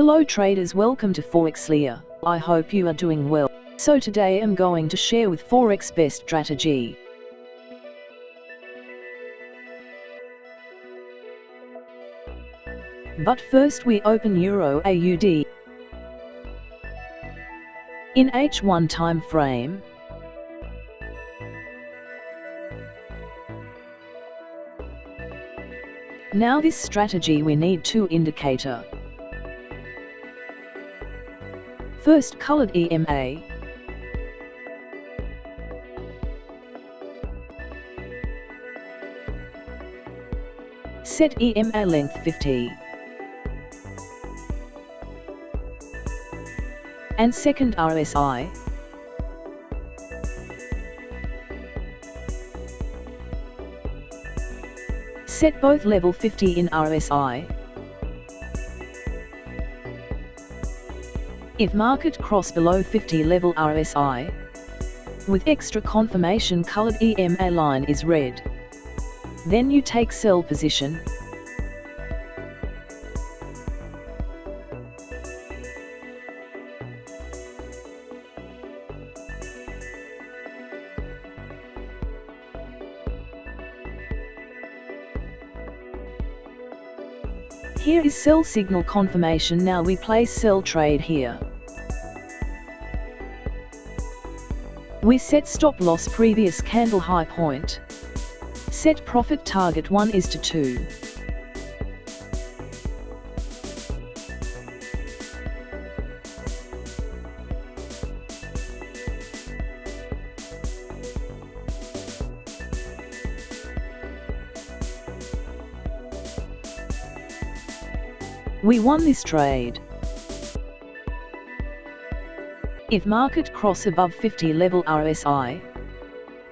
Hello traders, welcome to ForexLia. I hope you are doing well. So today I'm going to share with Forex best strategy. But first we open Euro AUD. In H1 time frame. Now this strategy we need two indicator. First colored EMA. Set EMA length 50. And second RSI. Set both level 50 in RSI. If market cross below 50 level RSI, with extra confirmation colored EMA line is red, then you take sell position. Here is sell signal confirmation. Now we place sell trade here. We set stop loss previous candle high point. Set profit target 1:2. We won this trade. If market cross above 50 level RSI,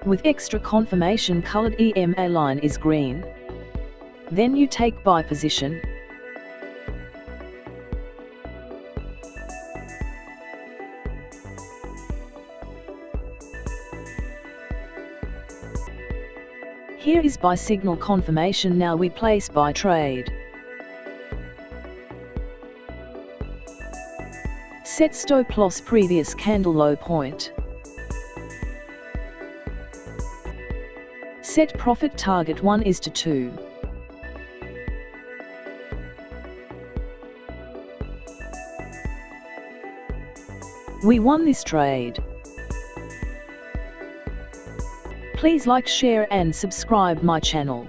with extra confirmation colored EMA line is green, then you take buy position. Here is buy signal confirmation. Now we place buy trade. Set stop loss previous candle low point. Set profit target 1:2. We won this trade. Please like, share and subscribe my channel.